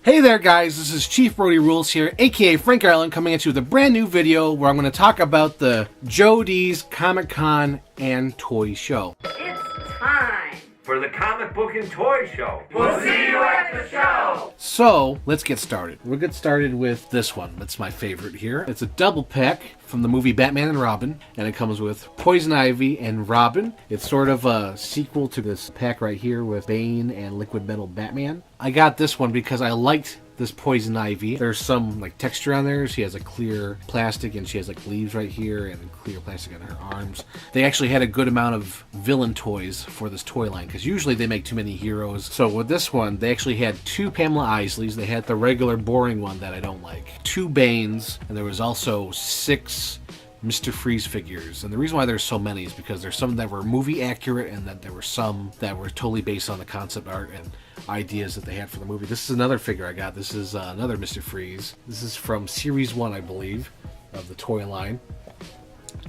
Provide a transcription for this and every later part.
Hey there guys, this is Chief Brody Rules here, aka Frank Ireland, coming at you with a brand new video where I'm going to talk about the Joe D's Comic-Con and Toy Show. It's time for the comic book and toy show. We'll see you at the show. So, let's get started. We'll get started with this one. That's my favorite here. It's a double pack from the movie Batman and Robin, and it comes with Poison Ivy and Robin. It's sort of a sequel to this pack right here with Bane and Liquid Metal Batman. I got this one because I liked this Poison Ivy. There's some like texture on there. She has a clear plastic and she has like leaves right here and clear plastic on her arms. They actually had a good amount of villain toys for this toy line because usually they make too many heroes. So with this one, they actually had two Pamela Isleys. They had the regular boring one that I don't like, two Banes, and there was also 6 Mr. Freeze figures. And the reason why there's so many is because there's some that were movie accurate and that there were some that were totally based on the concept art and ideas that they had for the movie. This is another figure I got. This is another Mr. Freeze. This is from Series 1, I believe, of the toy line.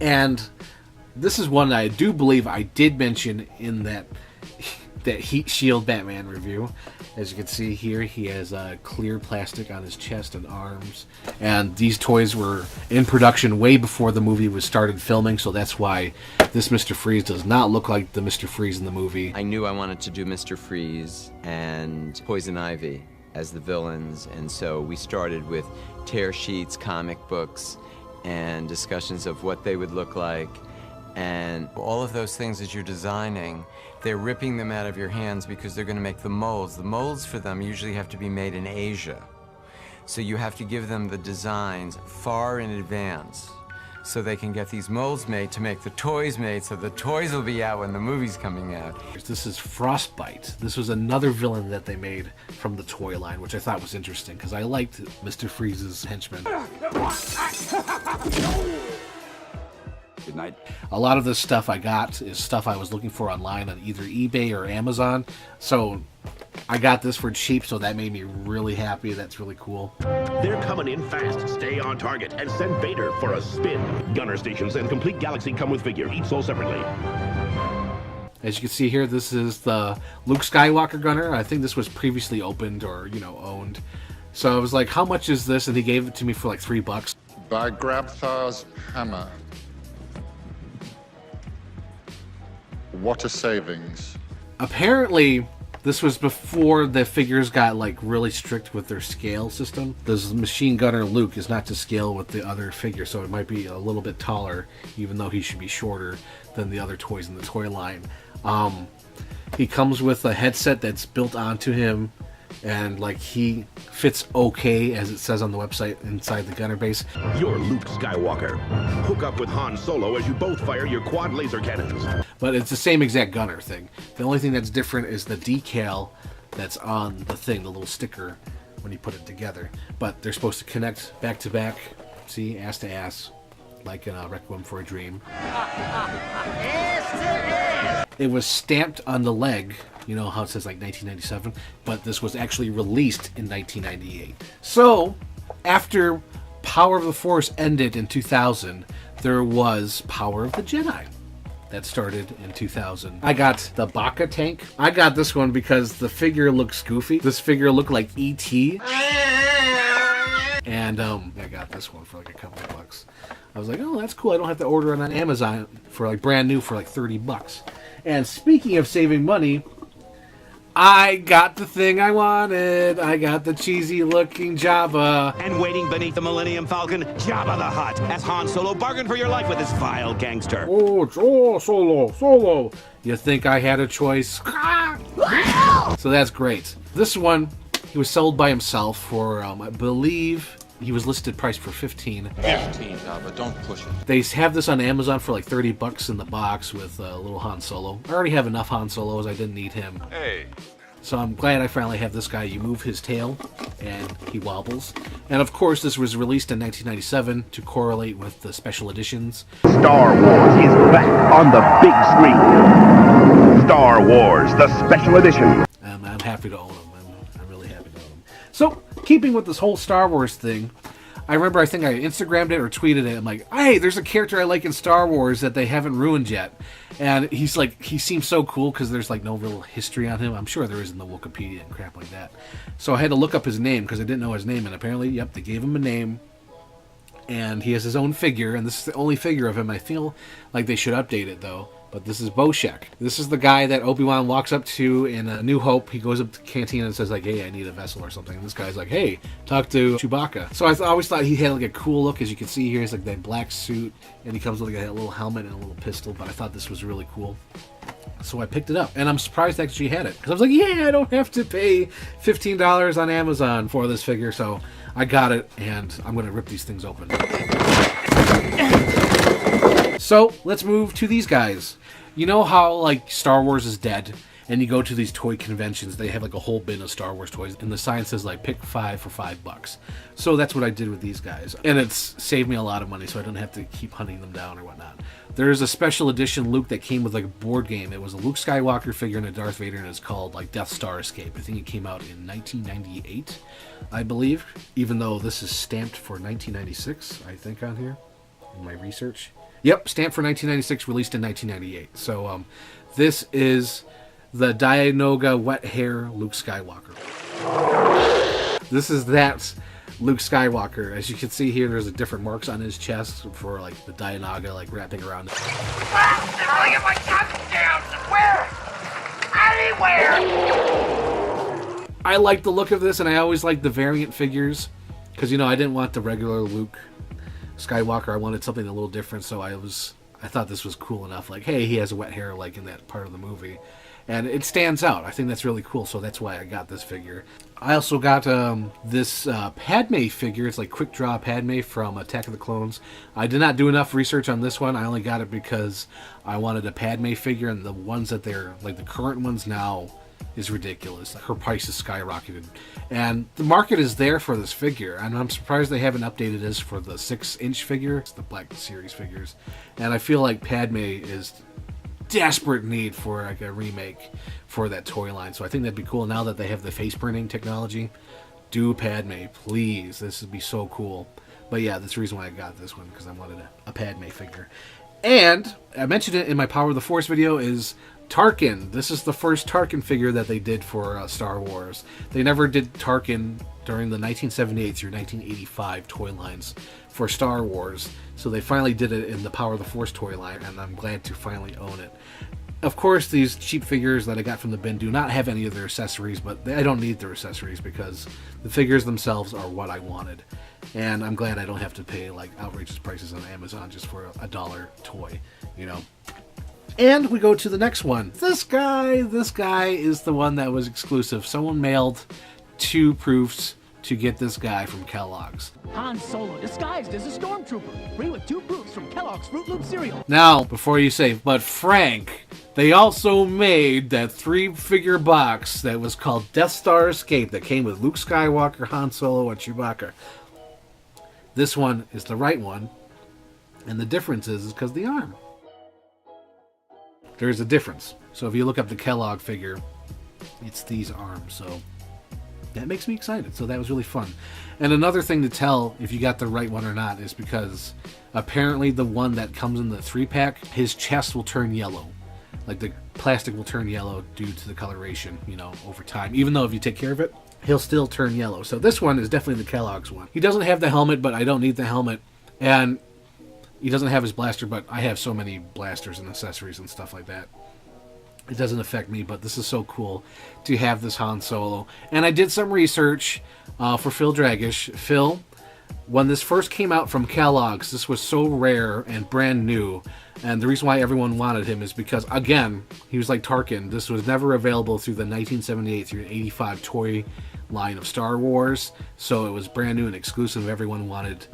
And this is one that I do believe I did mention in that Heat Shield Batman review. As you can see here, he has clear plastic on his chest and arms. And these toys were in production way before the movie was started filming, so that's why this Mr. Freeze does not look like the Mr. Freeze in the movie. I knew I wanted to do Mr. Freeze and Poison Ivy as the villains, and so we started with tear sheets, comic books, and discussions of what they would look like. And all of those things that you're designing, they're ripping them out of your hands because they're going to make the molds. The molds for them usually have to be made in Asia. So you have to give them the designs far in advance so they can get these molds made to make the toys made, so the toys will be out when the movie's coming out. This is Frostbite. This was another villain that they made from the toy line, which I thought was interesting because I liked Mr. Freeze's henchman. Good night. A lot of this stuff I got is stuff I was looking for online on either eBay or Amazon. So I got this for cheap, so that made me really happy. That's really cool. They're coming in fast. Stay on target and send Vader for a spin. Gunner stations and complete galaxy come with figure, each sold separately. As you can see here, this is the Luke Skywalker gunner. I think this was previously opened or, owned. So I was like, how much is this? And he gave it to me for like $3. By Grabthar's hammer. What a savings. Apparently, this was before the figures got like really strict with their scale system. This machine gunner Luke is not to scale with the other figure, so it might be a little bit taller, even though he should be shorter than the other toys in the toy line. He comes with a headset that's built onto him, and like he fits okay, as it says on the website, inside the gunner base. You're Luke Skywalker. Hook up with Han Solo as you both fire your quad laser cannons. But it's the same exact gunner thing. The only thing that's different is the decal that's on the thing, the little sticker, when you put it together. But they're supposed to connect back to back, see, ass to ass, like in Requiem for a Dream. It was stamped on the leg. You know how it says like 1997, but this was actually released in 1998. So, after Power of the Force ended in 2000, there was Power of the Jedi. That started in 2000. I got the Baka tank. I got this one because the figure looks goofy. This figure looked like E.T. And I got this one for like a couple of bucks. I was like, oh, that's cool. I don't have to order it on Amazon for like brand new for like $30. And speaking of saving money, I got the thing I wanted. I got the cheesy looking Jabba. And waiting beneath the Millennium Falcon, Jabba the Hutt, as Han Solo bargained for your life with this vile gangster. Oh, Solo. You think I had a choice? So that's great. This one, he was sold by himself for, I believe, he was listed price for $15. Jabba, don't push it. They have this on Amazon for like $30 in the box with a little Han Solo. I already have enough Han Solos. I didn't need him. Hey. So I'm glad I finally have this guy. You move his tail, and he wobbles. And of course, this was released in 1997 to correlate with the special editions. Star Wars is back on the big screen. Star Wars, the special edition. I'm happy to own him. I'm really happy to own him. So, keeping with this whole Star Wars thing, I remember, I think I Instagrammed it or tweeted it. I'm like, hey, there's a character I like in Star Wars that they haven't ruined yet. And he's like, he seems so cool because there's like no real history on him. I'm sure there is in the Wikipedia and crap like that. So I had to look up his name because I didn't know his name. And apparently, yep, they gave him a name. And he has his own figure. And this is the only figure of him. I feel like they should update it, though. But this is Boshek. This is the guy that Obi-Wan walks up to in A New Hope. He goes up to the canteen and says, like, hey, I need a vessel or something. And this guy's like, hey, talk to Chewbacca. So I always thought he had like a cool look. As you can see here, he's like that black suit. And he comes with like a little helmet and a little pistol. But I thought this was really cool. So I picked it up. And I'm surprised I actually had it. Because I was like, yeah, I don't have to pay $15 on Amazon for this figure. So I got it. And I'm going to rip these things open. So let's move to these guys. You know how like Star Wars is dead, and you go to these toy conventions, they have like a whole bin of Star Wars toys, and the sign says like pick 5 for $5. So that's what I did with these guys, and it's saved me a lot of money, so I don't have to keep hunting them down or whatnot. There's a special edition Luke that came with like a board game. It was a Luke Skywalker figure and a Darth Vader, and it's called like Death Star Escape. I think it came out in 1998, I believe, even though this is stamped for 1996, I think, on here in my research. Yep, stamped for 1996, released in 1998. So this is the Dianoga wet hair Luke Skywalker. This is that Luke Skywalker. As you can see here, there's different marks on his chest for like the Dianoga like wrapping around it. I'll get my touchdown! Where? Anywhere! I like the look of this, and I always like the variant figures because, you know, I didn't want the regular Luke Skywalker. I wanted something a little different, so I thought this was cool enough. Like, hey, he has wet hair like in that part of the movie, and it stands out. I think that's really cool, so that's why I got this figure. I also got this Padme figure. It's like quick draw Padme from Attack of the Clones. I did not do enough research on this one. I only got it because I wanted a Padme figure, and the ones that they're like the current ones now is ridiculous. Her price is skyrocketed, and the market is there for this figure, and I'm surprised they haven't updated this for the 6-inch figure. It's the Black Series figures, and I feel like Padme is desperate need for like a remake for that toy line. So I think that'd be cool now that they have the face printing technology. Do Padme, please. This would be so cool. But yeah, that's the reason why I got this one, because I wanted a Padme figure. And I mentioned it in my Power of the Force video, is Tarkin. This is the first Tarkin figure that they did for Star Wars. They never did Tarkin during the 1978 through 1985 toy lines for Star Wars. So they finally did it in the Power of the Force toy line, and I'm glad to finally own it. Of course, these cheap figures that I got from the bin do not have any of their accessories, but I don't need their accessories because the figures themselves are what I wanted. And I'm glad I don't have to pay like outrageous prices on Amazon just for a $1 toy, you know. And we go to the next one. This guy is the one that was exclusive. Someone mailed 2 proofs to get this guy from Kellogg's. Han Solo disguised as a stormtrooper, free with 2 proofs from Kellogg's Fruit Loop cereal. Now, before you say, but Frank, they also made that 3-figure box that was called Death Star Escape that came with Luke Skywalker, Han Solo, and Chewbacca. This one is the right one, and the difference is because the arm. There's a difference. So if you look up the Kellogg figure, it's these arms. So that makes me excited. So that was really fun. And another thing to tell if you got the right one or not is because apparently the one that comes in the 3-pack, his chest will turn yellow. Like the plastic will turn yellow due to the coloration, you know, over time. Even though if you take care of it, he'll still turn yellow. So this one is definitely the Kellogg's one. He doesn't have the helmet, but I don't need the helmet. And he doesn't have his blaster, but I have so many blasters and accessories and stuff like that. It doesn't affect me, but this is so cool to have this Han Solo. And I did some research for Phil Dragish. Phil, when this first came out from Kellogg's, this was so rare and brand new. And the reason why everyone wanted him is because, again, he was like Tarkin. This was never available through the 1978 through 85 toy line of Star Wars. So it was brand new and exclusive. Everyone wanted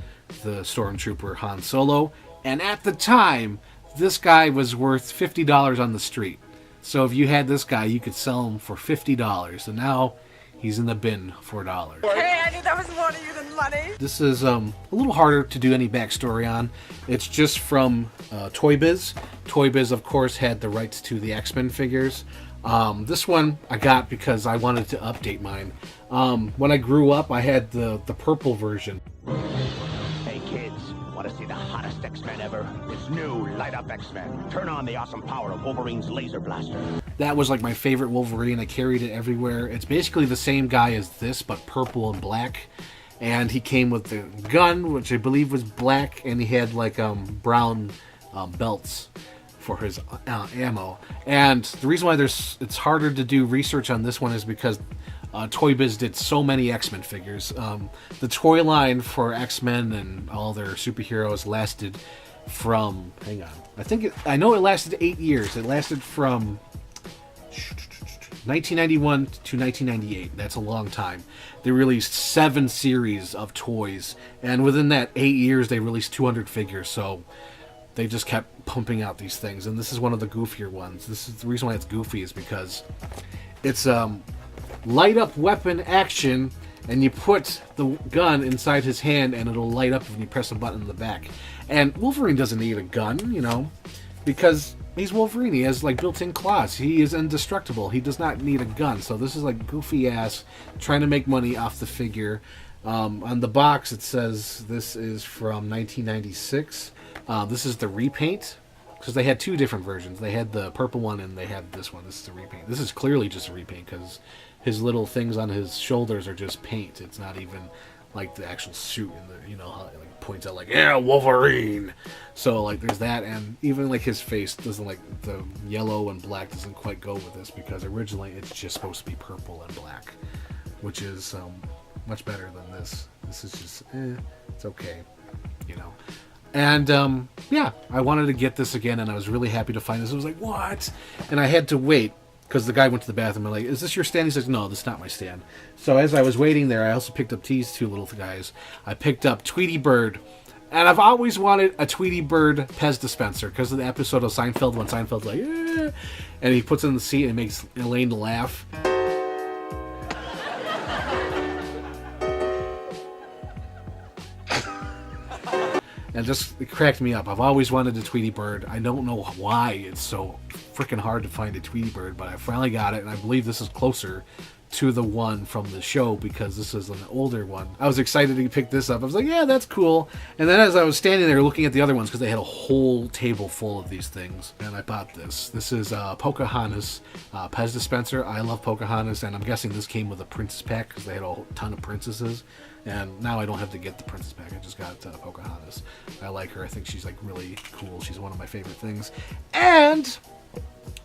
the Stormtrooper Han Solo. And at the time, this guy was worth $50 on the street. So if you had this guy, you could sell him for $50. And now he's in the bin for $1. Hey, I knew that was more to you than money. This is a little harder to do any backstory on. It's just from Toy Biz. Toy Biz, of course, had the rights to the X-Men figures. This one I got because I wanted to update mine. When I grew up, I had the purple version. X-Men ever. It's new Light Up X-Men. Turn on the awesome power of Wolverine's laser blaster. That was like my favorite Wolverine. I carried it everywhere. It's basically the same guy as this, but purple and black. And he came with the gun, which I believe was black, and he had like brown belts for his ammo. And the reason why it's harder to do research on this one is because Toy Biz did so many X-Men figures. The toy line for X-Men and all their superheroes lasted from, hang on, I know it lasted 8 years. It lasted from 1991 to 1998. That's a long time. They released 7 series of toys, and within that 8 years they released 200 figures, so they just kept pumping out these things. And this is one of the goofier ones. This is the reason why it's goofy, is because it's light up weapon action, and you put the gun inside his hand and it'll light up when you press a button in the back. And Wolverine doesn't need a gun, you know, because he's Wolverine. He has like built-in claws. He is indestructible. He does not need a gun. So this is like goofy ass trying to make money off the figure. On the box it says this is from 1996. This is the repaint, because they had 2 different versions. They had the purple one and they had this one. This is the repaint. This is clearly just a repaint because his little things on his shoulders are just paint. It's not even like the actual suit, and the, you know, how it like points out like, yeah, Wolverine. So like there's that, and even like his face doesn't, like the yellow and black doesn't quite go with this, because originally it's just supposed to be purple and black, which is much better than this. This is just it's okay, you know. And yeah, I wanted to get this again, and I was really happy to find this. I was like, what? And I had to wait, because the guy went to the bathroom and like, is this your stand? He says, no, that's not my stand. So as I was waiting there, I also picked up these 2 little guys. I picked up Tweety Bird, and I've always wanted a Tweety Bird Pez dispenser because of the episode of Seinfeld when Seinfeld's like, eh, and he puts it in the seat and makes Elaine laugh. And just, it cracked me up. I've always wanted a Tweety Bird. I don't know why it's so freaking hard to find a Tweety Bird, but I finally got it, and I believe this is closer to the one from the show because this is an older one. I was excited to pick this up. I was like, yeah, that's cool. And then as I was standing there looking at the other ones, because they had a whole table full of these things, and I bought this. This is Pocahontas Pez Dispenser. I love Pocahontas, and I'm guessing this came with a princess pack because they had a ton of princesses. And now I don't have to get the princess pack. I just got Pocahontas. I like her. I think she's like really cool. She's one of my favorite things. And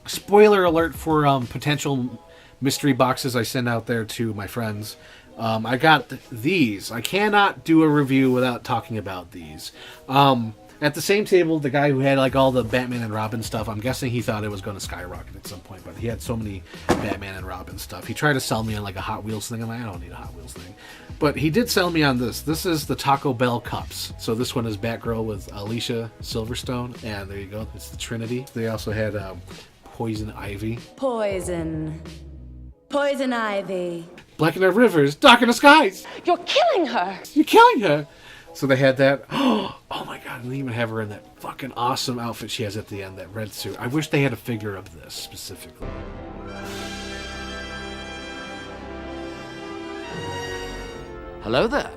spoiler alert for potential mystery boxes I send out there to my friends. I got these. I cannot do a review without talking about these. At the same table, the guy who had like all the Batman and Robin stuff, I'm guessing he thought it was going to skyrocket at some point, but he had so many Batman and Robin stuff. He tried to sell me on like a Hot Wheels thing. I'm like, I don't need a Hot Wheels thing. But he did sell me on this. This is the Taco Bell cups. So this one is Batgirl with Alicia Silverstone. And there you go. It's the Trinity. They also had Poison Ivy. Poison Ivy. Black in the Rivers, Dark in the Skies. You're killing her. You're killing her. So they had that. Oh my god, and they even have her in that fucking awesome outfit she has at the end, that red suit. I wish they had a figure of this specifically. Hello there.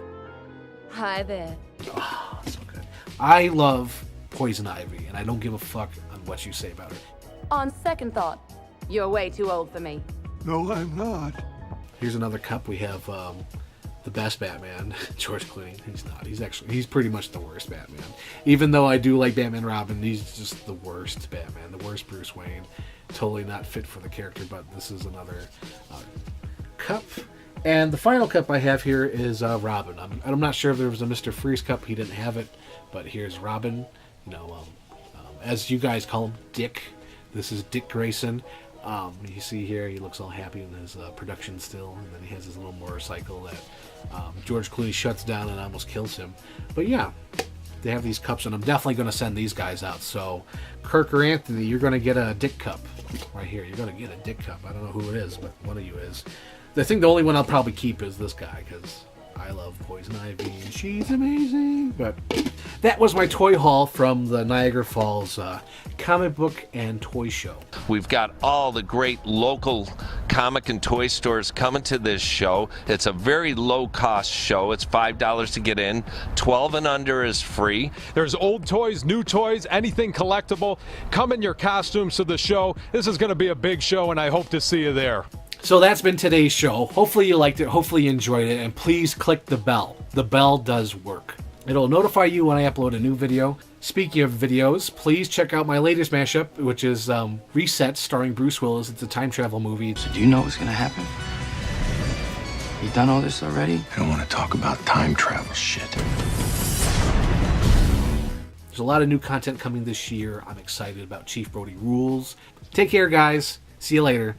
Hi there. Oh, so good. I love Poison Ivy, and I don't give a fuck on what you say about her. On second thought, you're way too old for me. No, I'm not. Here's another cup. We have the best Batman, George Clooney. He's not. He's pretty much the worst Batman. Even though I do like Batman Robin, he's just the worst Batman, the worst Bruce Wayne. Totally not fit for the character, but this is another cup. And the final cup I have here is Robin. I'm not sure if there was a Mr. Freeze cup. He didn't have it, but here's Robin. You know, as you guys call him, Dick. This is Dick Grayson. You see here, he looks all happy in his production still, and then he has his little motorcycle that George Clooney shuts down and almost kills him. But yeah, they have these cups, and I'm definitely going to send these guys out. So, Kirk or Anthony, you're going to get a Dick cup right here. You're going to get a Dick cup. I don't know who it is, but one of you is. I think the only one I'll probably keep is this guy, because I love Poison Ivy, and she's amazing. But that was my toy haul from the Niagara Falls comic book and toy show. We've got all the great local comic and toy stores coming to this show. It's a very low-cost show. It's $5 to get in. 12 and under is free. There's old toys, new toys, anything collectible. Come in your costumes to the show. This is going to be a big show, and I hope to see you there. So that's been today's show. Hopefully you liked it. Hopefully you enjoyed it. And please click the bell. The bell does work. It'll notify you when I upload a new video. Speaking of videos, please check out my latest mashup, which is Reset, starring Bruce Willis. It's a time travel movie. So do you know what's going to happen? You done all this already? I don't want to talk about time travel shit. There's a lot of new content coming this year. I'm excited about Chief Brody Rules. Take care, guys. See you later.